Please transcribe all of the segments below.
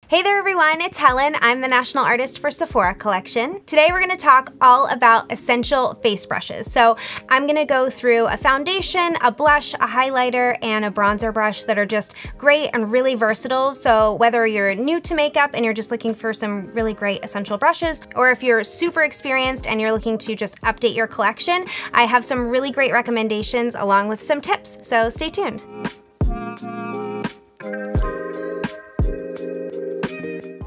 Hey there everyone, it's Helen. I'm the national artist for Sephora collection. Today we're gonna talk all about essential face brushes. So I'm gonna go through a foundation, a blush, a highlighter, and a bronzer brush that are just great and really versatile. So whether you're new to makeup and you're just looking for some really great essential brushes, or if you're super experienced and you're looking to just update your collection, I have some really great recommendations along with some tips, so stay tuned.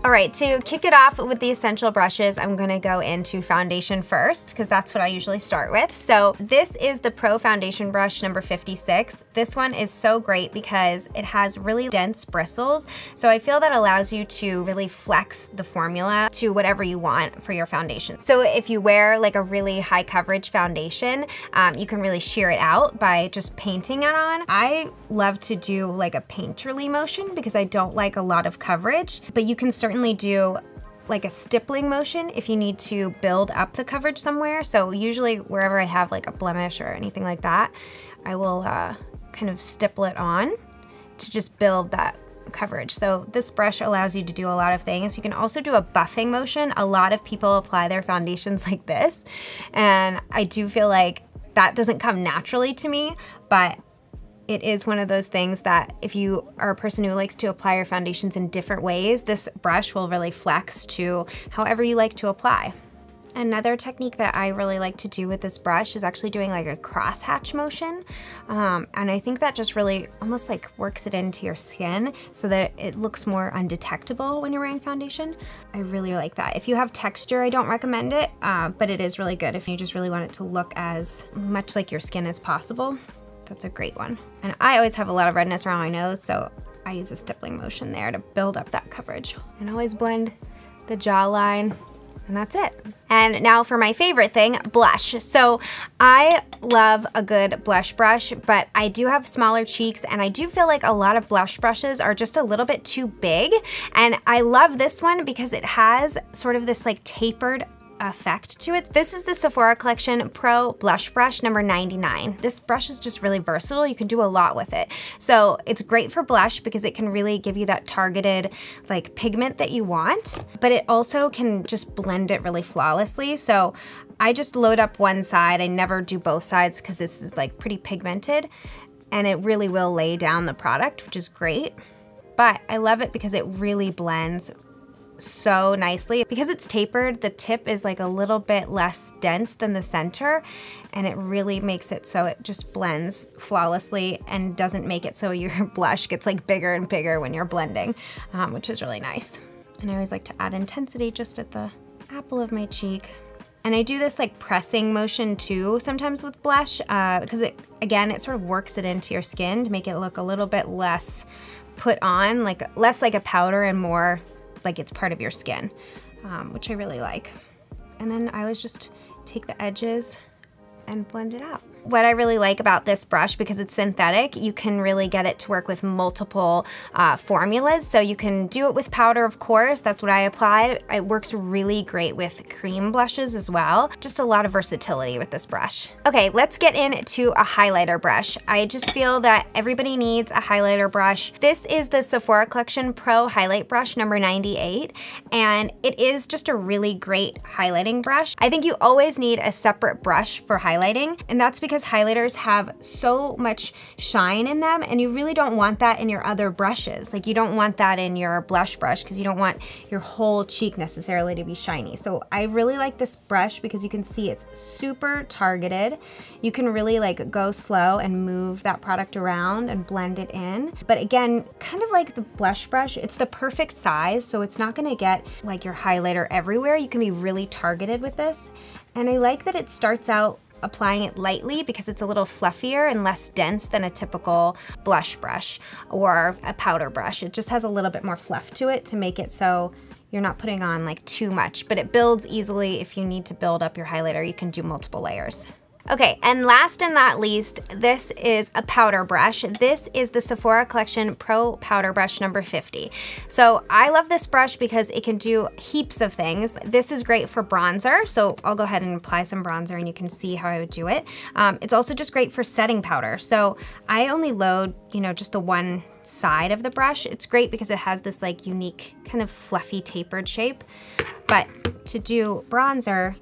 All right, to kick it off with the essential brushes, I'm gonna go into foundation first, because that's what I usually start with. So this is the Pro Foundation Brush number 56. This one is so great because it has really dense bristles. So I feel that allows you to really flex the formula to whatever you want for your foundation. So if you wear like a really high coverage foundation, you can really sheer it out by just painting it on. I love to do like a painterly motion because I don't like a lot of coverage, but you can certainly do like a stippling motion if you need to build up the coverage somewhere. So usually wherever I have like a blemish or anything like that, I will kind of stipple it on to just build that coverage. So this brush allows you to do a lot of things. You can also do a buffing motion. A lot of people apply their foundations like this, and I do feel like that doesn't come naturally to me, but it is one of those things that if you are a person who likes to apply your foundations in different ways, this brush will really flex to however you like to apply. Another technique that I really like to do with this brush is actually doing like a crosshatch motion. And I think that just really almost like works it into your skin so that it looks more undetectable when you're wearing foundation. I really like that. If you have texture, I don't recommend it, but it is really good if you just really want it to look as much like your skin as possible. That's a great one. And I always have a lot of redness around my nose, so I use a stippling motion there to build up that coverage. And always blend the jawline, and that's it. And now for my favorite thing, blush. So I love a good blush brush, but I do have smaller cheeks, and I do feel like a lot of blush brushes are just a little bit too big. And I love this one because it has sort of this like tapered effect to it. This is the Sephora Collection Pro Blush Brush number 99. This brush is just really versatile. You can do a lot with it. So it's great for blush because it can really give you that targeted like pigment that you want, but it also can just blend it really flawlessly. So I just load up one side. I never do both sides because this is like pretty pigmented, and it really will lay down the product, which is great. But I love it because it really blends so nicely. Because it's tapered, the tip is like a little bit less dense than the center, and it really makes it so it just blends flawlessly and doesn't make it so your blush gets like bigger and bigger when you're blending, which is really nice. And I always like to add intensity just at the apple of my cheek. And I do this like pressing motion too sometimes with blush because it sort of works it into your skin to make it look a little bit less put on, like less like a powder and more like it's part of your skin, which I really like. And then I always just take the edges and blend it out. What I really like about this brush, because it's synthetic, you can really get it to work with multiple formulas. So you can do it with powder, of course, that's what I applied. It works really great with cream blushes as well. Just a lot of versatility with this brush. Okay, let's get into a highlighter brush. I just feel that everybody needs a highlighter brush. This is the Sephora Collection Pro Highlight Brush number 98, and it is just a really great highlighting brush. I think you always need a separate brush for highlighting, and that's because highlighters have so much shine in them, and you really don't want that in your other brushes. Like you don't want that in your blush brush because you don't want your whole cheek necessarily to be shiny. So I really like this brush because you can see it's super targeted. You can really like go slow and move that product around and blend it in. But again, kind of like the blush brush, it's the perfect size, so it's not gonna get like your highlighter everywhere. You can be really targeted with this. And I like that it starts out applying it lightly because it's a little fluffier and less dense than a typical blush brush or a powder brush. It just has a little bit more fluff to it to make it so you're not putting on like too much, but it builds easily. If you need to build up your highlighter, you can do multiple layers. Okay, and last and not least, this is a powder brush. This is the Sephora Collection Pro Powder Brush number 50. So I love this brush because it can do heaps of things. This is great for bronzer, so I'll go ahead and apply some bronzer and you can see how I would do it. It's also just great for setting powder. So I only load, you know, just the one side of the brush. It's great because it has this like unique kind of fluffy tapered shape. But to do bronzer,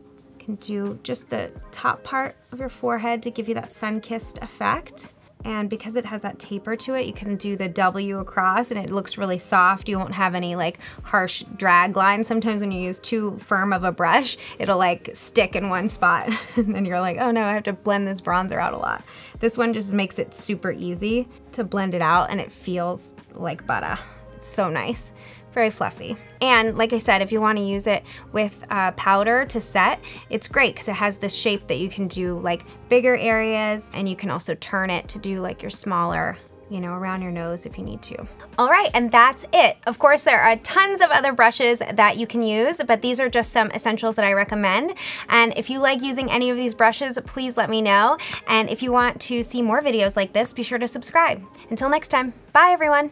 do just the top part of your forehead to give you that sun-kissed effect. And because it has that taper to it, you can do the W across and it looks really soft. You won't have any like harsh drag lines. Sometimes when you use too firm of a brush, it'll like stick in one spot. And then you're like, oh no, I have to blend this bronzer out a lot. This one just makes it super easy to blend it out and it feels like butter. It's so nice. Very fluffy. And like I said, if you want to use it with powder to set, it's great because it has this shape that you can do like bigger areas, and you can also turn it to do like your smaller, you know, around your nose if you need to. All right, and that's it. Of course, there are tons of other brushes that you can use, but these are just some essentials that I recommend. And if you like using any of these brushes, please let me know. And if you want to see more videos like this, be sure to subscribe. Until next time, bye everyone.